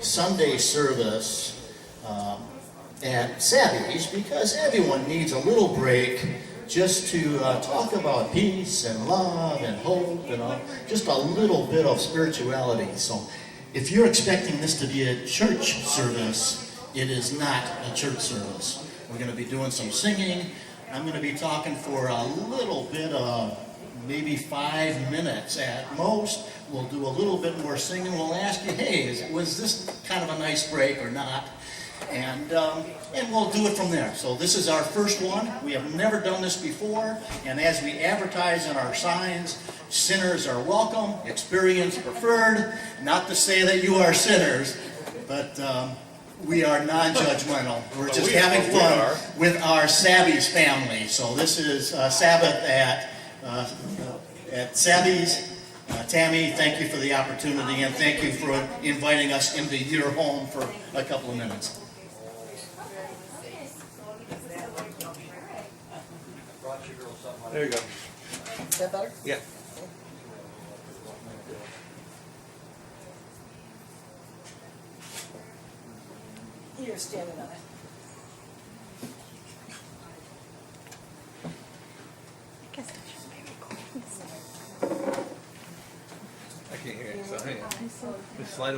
Sunday service at Sabbys because everyone needs a little break just to talk about peace and love and hope and just a little bit of spirituality. So if you're expecting this to be a church service, it is not a church service. We're going to be doing some singing. I'm going to be talking for a little bit of maybe 5 minutes at most. We'll do a little bit more singing. We'll ask you, hey, was this kind of a nice break or not? And we'll do it from there. So this is our first one. We have never done this before. And as we advertise in our signs, sinners are welcome, experience preferred. Not to say that you are sinners, but we are non-judgmental. We're just having fun with our Sabbys family. So this is Sabbath at Sabbys. Tammy, thank you for the opportunity, and thank you for inviting us into your home for a couple of minutes. There you go. Is that better? Yeah. You're standing on it. I guess I should be recording. I can't hear it, so hang on. Just slide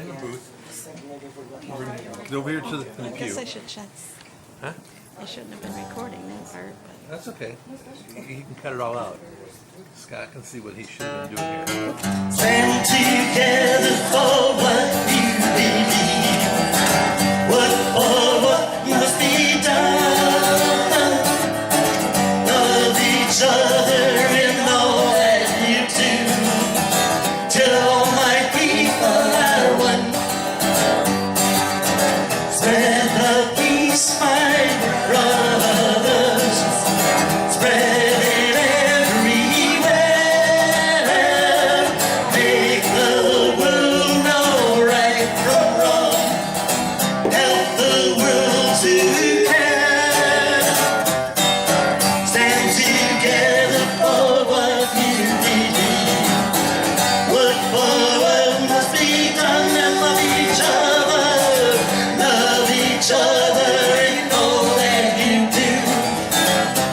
in the booth. Go over here to the I guess pew. I should Huh? I shouldn't have been recording that part, but That's okay. He can cut it all out. Scott can see what he should have been doing here. Stand together for what you believe. What must be done. Love each other in all that you do. Till all my people are one. Spread the peace, my brothers. Spread it everywhere. Make the world know right from wrong. Help the world to care. Stand together for what you believe. Work for what must be done and love each other. Love each other in all that you do.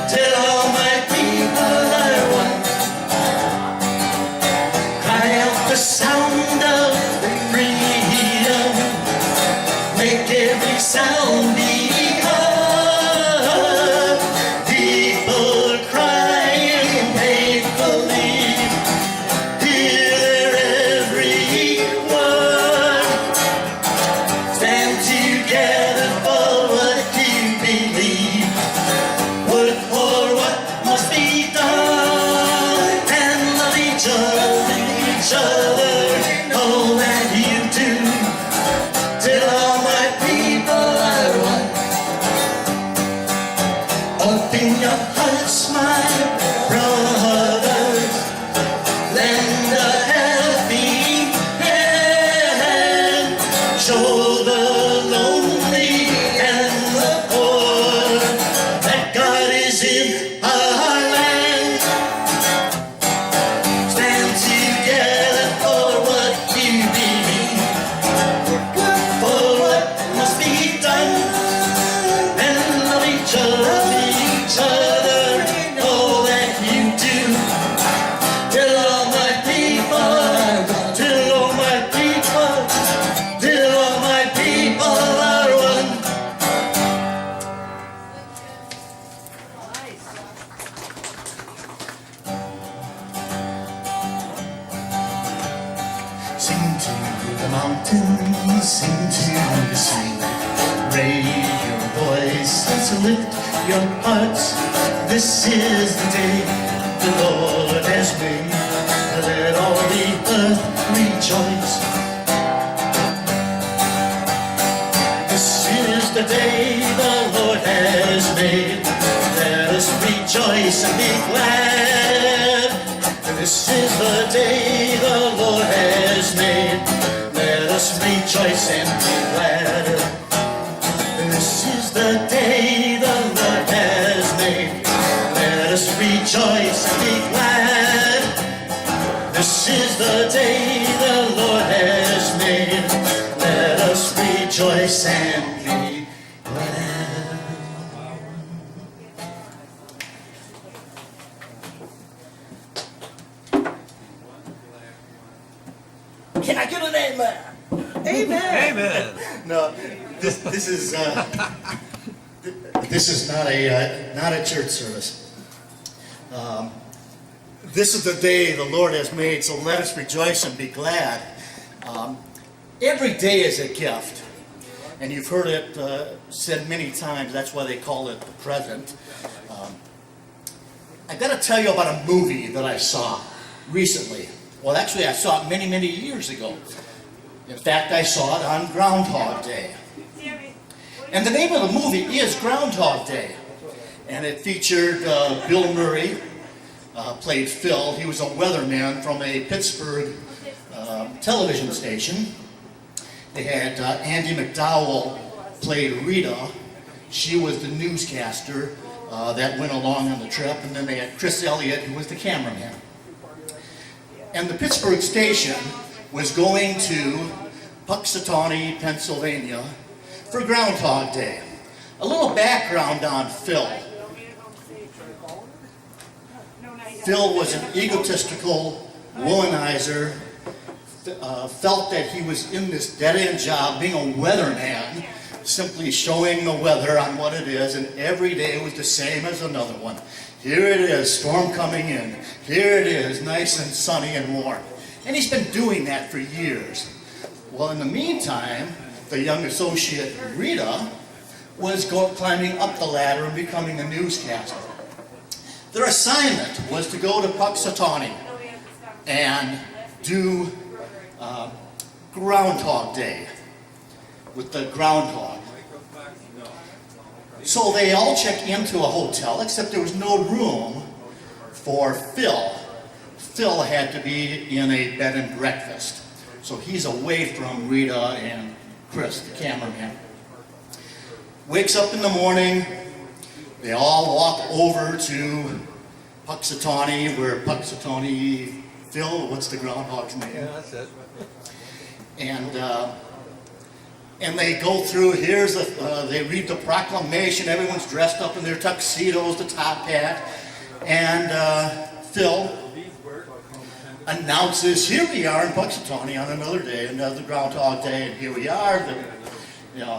Till all my people are one. Cry out the sound of freedom. Make every sound be heard. People crying painfully. Hear their every word. Stand together for what you believe. Work for what must be done. And love each other, all that you do. Till all my people are one. Open your hearts, my brothers. Lend a helping hand. Show the lonely and the poor that God is in our land. Stand together for what you believe. For what must be done, and love each other, all that you do. Till all my people, till all my people, till all my people are one. Sing to the mountains, sing to the sea. Raise your voices, lift your hearts. This is the day the Lord has made. Let all the earth rejoice. This is the day the Lord has made. Let us rejoice and be glad. This is the day the Lord has made. Let us rejoice and be glad. This is the day the Lord has made. Let us rejoice and be glad. This is the day the Lord has made. Let rejoice and be glad. Can I get an amen? Amen. Amen. No, this is this is not a church service. This is the day the Lord has made, so let us rejoice and be glad. Every day is a gift, and you've heard it said many times. That's why they call it the present. I've got to tell you about a movie that I saw recently. Well, actually, I saw it many, many years ago. In fact, I saw it on Groundhog Day. And the name of the movie is Groundhog Day. And it featured Bill Murray, played Phil. He was a weatherman from a Pittsburgh television station. They had Andy McDowell played Rita. She was the newscaster that went along on the trip. And then they had Chris Elliott, who was the cameraman. And the Pittsburgh station was going to Puxatawney, Pennsylvania for Groundhog Day. A little background on Phil. Phil was an egotistical womanizer, felt that he was in this dead-end job being a weatherman, simply showing the weather on what it is, and every day was the same as another one. Here it is, storm coming in. Here it is, nice and sunny and warm. And he's been doing that for years. Well, in the meantime, the young associate, Rita, was climbing up the ladder and becoming a newscaster. Their assignment was to go to Puxatawney and do Groundhog Day with the groundhog. So they all check into a hotel, except there was no room for Phil. Phil had to be in a bed and breakfast. So he's away from Rita and Chris, the cameraman. Wakes up in the morning. They all walk over to Puxatawney, where Puxatawney, Phil, what's the groundhog's name? Yeah, that's it. And they go through, they read the proclamation, everyone's dressed up in their tuxedos, the top hat, and Phil announces, here we are in Puxatawney on another day, another Groundhog Day, and here we are.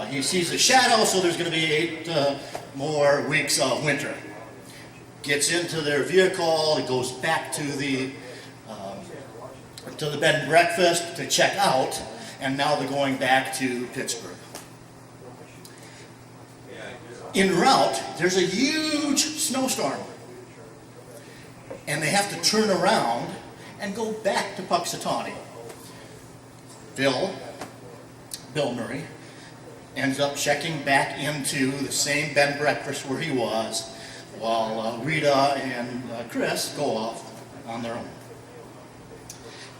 He sees a shadow, so there's going to be 8 more weeks of winter. Gets into their vehicle, he goes back to the bed and breakfast to check out, and now they're going back to Pittsburgh. En route, there's a huge snowstorm, and they have to turn around and go back to Puxatawney. Bill Murray, ends up checking back into the same bed and breakfast where he was, while Rita and Chris go off on their own.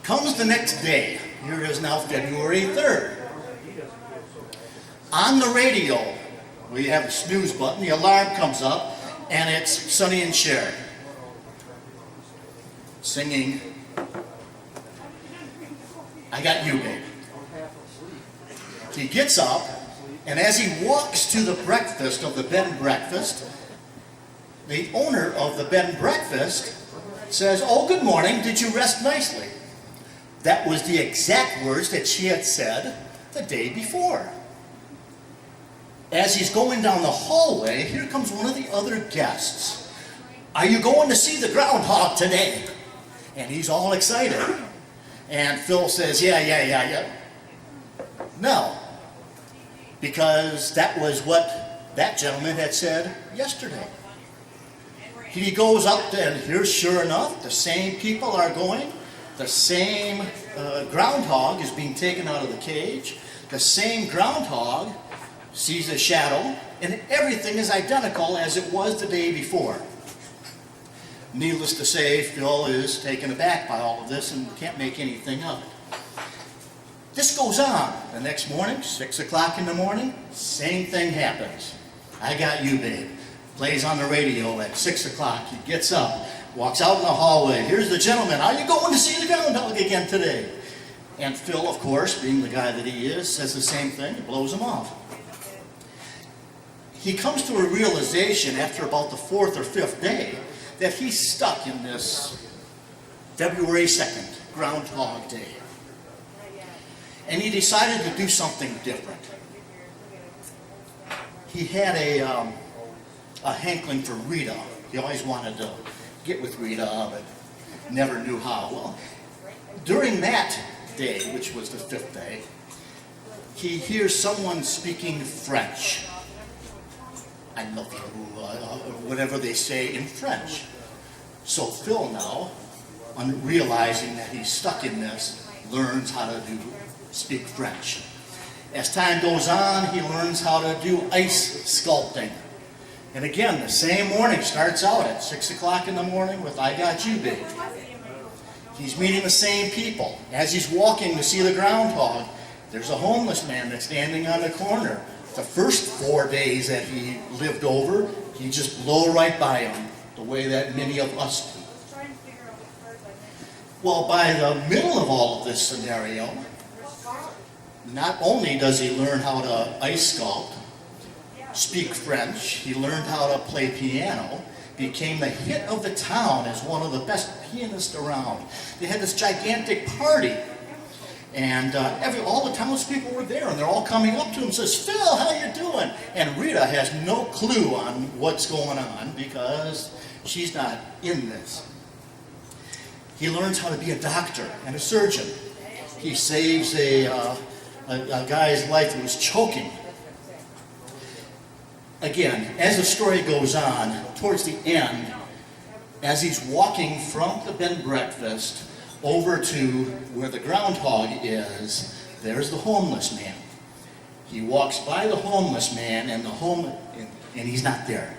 Comes the next day. Here it is now February 3rd. On the radio, we have a snooze button, the alarm comes up, and it's Sonny and Cher singing, I Got You, Babe. He gets up, and as he walks to the breakfast of the bed and breakfast, the owner of the bed and breakfast says, oh, good morning, did you rest nicely? That was the exact words that she had said the day before. As he's going down the hallway, here comes one of the other guests. Are you going to see the groundhog today? And he's all excited. And Phil says, yeah. No. Because that was what that gentleman had said yesterday. He goes up there, and here, sure enough, the same people are going. The same groundhog is being taken out of the cage. The same groundhog sees a shadow, and everything is identical as it was the day before. Needless to say, Phil is taken aback by all of this and can't make anything of it. This goes on. The next morning, 6 o'clock in the morning, same thing happens. I Got You, Babe. Plays on the radio at 6 o'clock. He gets up, walks out in the hallway. Here's the gentleman. Are you going to see the groundhog again today? And Phil, of course, being the guy that he is, says the same thing. It blows him off. He comes to a realization after about the 4th or 5th day that he's stuck in this February 2nd, Groundhog Day. And he decided to do something different. He had a hankling for Rita. He always wanted to get with Rita, but never knew how. Well, during that day, which was the 5th day, he hears someone speaking French. I love you, whatever they say in French. So Phil now, realizing that he's stuck in this, learns how to speak French. As time goes on, he learns how to do ice sculpting. And again, the same morning starts out at 6 o'clock in the morning with I Got You, Babe. He's meeting the same people. As he's walking to see the groundhog, there's a homeless man that's standing on the corner. The first 4 days that he lived over, he just blow right by him, the way that many of us do. Well, by the middle of all of this scenario, not only does he learn how to ice sculpt, speak French, he learned how to play piano, became the hit of the town as one of the best pianists around. They had this gigantic party, and all the townspeople were there, and they're all coming up to him and says, Phil, how you doing? And Rita has no clue on what's going on because she's not in this. He learns how to be a doctor and a surgeon. He saves a guy's life who was choking. Again, as the story goes on, towards the end, as he's walking from the bed and breakfast over to where the groundhog is, there's the homeless man. He walks by the homeless man and he's not there.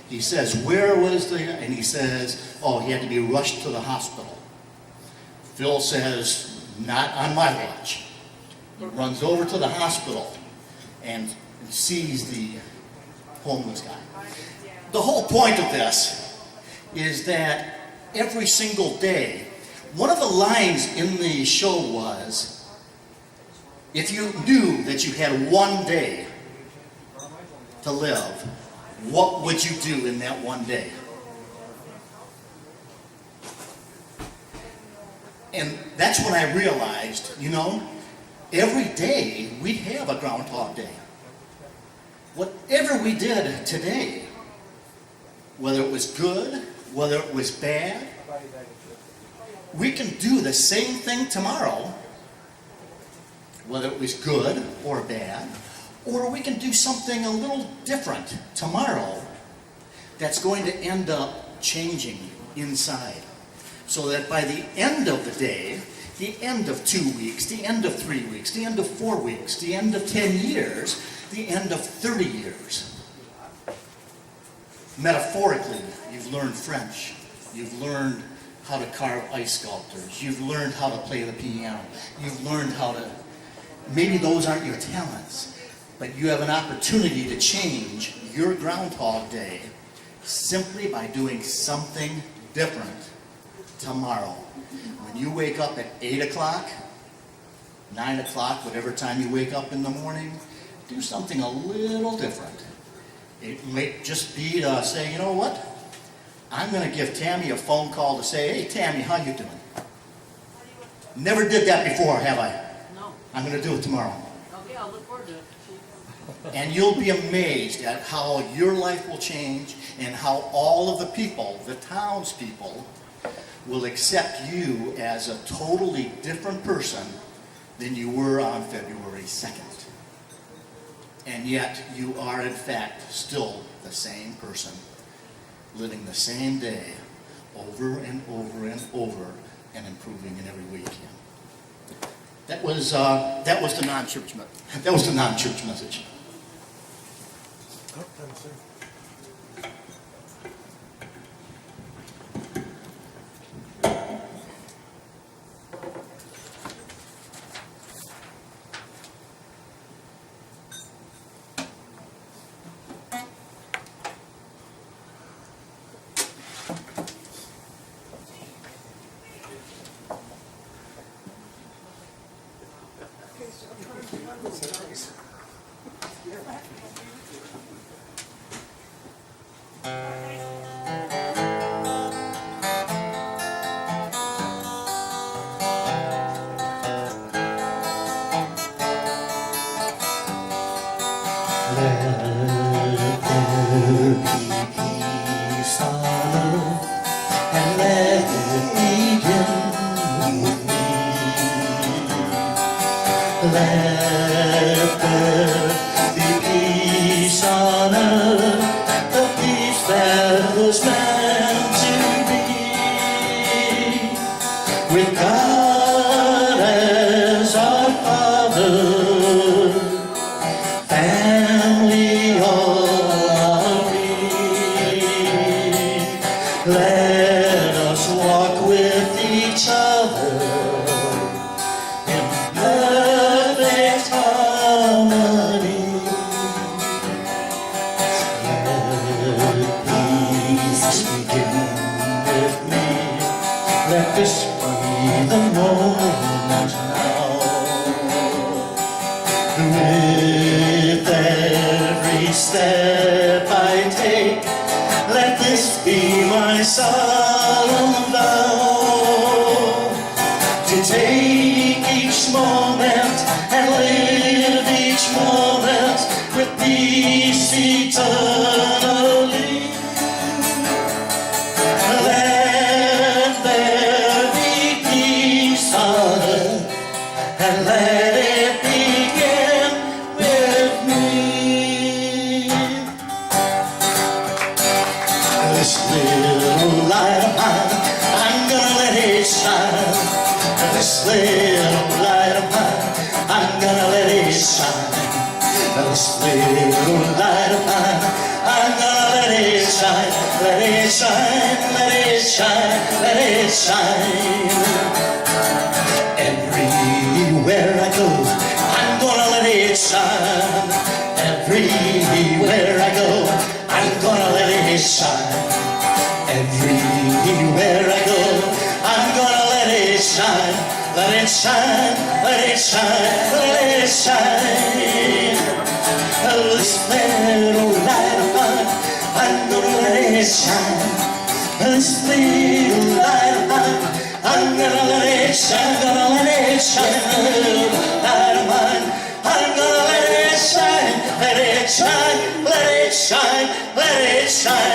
He says, where was the, and he says, oh, he had to be rushed to the hospital. Phil says, not on my watch. He runs over to the hospital and sees the homeless guy. The whole point of this is that every single day, one of the lines in the show was, if you knew that you had one day to live, what would you do in that one day? And that's when I realized, every day we have a Groundhog Day. Whatever we did today, whether it was good, whether it was bad, we can do the same thing tomorrow, whether it was good or bad, or we can do something a little different tomorrow that's going to end up changing inside. So that by the end of the day, the end of 2 weeks, the end of 3 weeks, the end of 4 weeks, the end of 10 years, the end of 30 years. Metaphorically, you've learned French. You've learned how to carve ice sculptors. You've learned how to play the piano. You've learned how to, maybe those aren't your talents, but you have an opportunity to change your Groundhog Day simply by doing something different tomorrow. When you wake up at 8 o'clock, 9 o'clock, whatever time you wake up in the morning, do something a little different. It may just be to say, you know what? I'm going to give Tammy a phone call to say, hey, Tammy, how you doing? Never did that before, have I? No. I'm going to do it tomorrow. Okay, I'll look forward to it. And you'll be amazed at how your life will change and how all of the people, the townspeople, will accept you as a totally different person than you were on February 2nd. And yet you are in fact still the same person, living the same day over and over and over and improving in every way you can. That was the non-church message. Oh, thanks, sir. Let there be peace on earth, and let it begin with me. Let there be peace on earth, the peace that was meant to be, with God as our Father, family all are we. Let us walk with each other in perfect harmony. Let peace begin with me. Let this be the moment now. With every step I take, let this be my solemn vow, to take each moment and live each moment with peace eternally. Let there be peace on earth, and let it begin with me. This little light of mine, I'm gonna let it shine. This little light of mine, I'm gonna let it shine. This little light of mine, I'm gonna let it shine. Let it shine, let it shine, let it shine. Everywhere I go, I'm gonna let it shine. Everywhere I go, I'm gonna let it shine. Everywhere I go, I'm gonna let it shine. Let it shine, let it shine, let it shine. This little light of mine, I'm gonna let it shine. This little light of mine, I'm gonna let it shine, gonna let it shine. Little light of mine, I'm gonna let it shine, let it shine, let it shine, let it shine.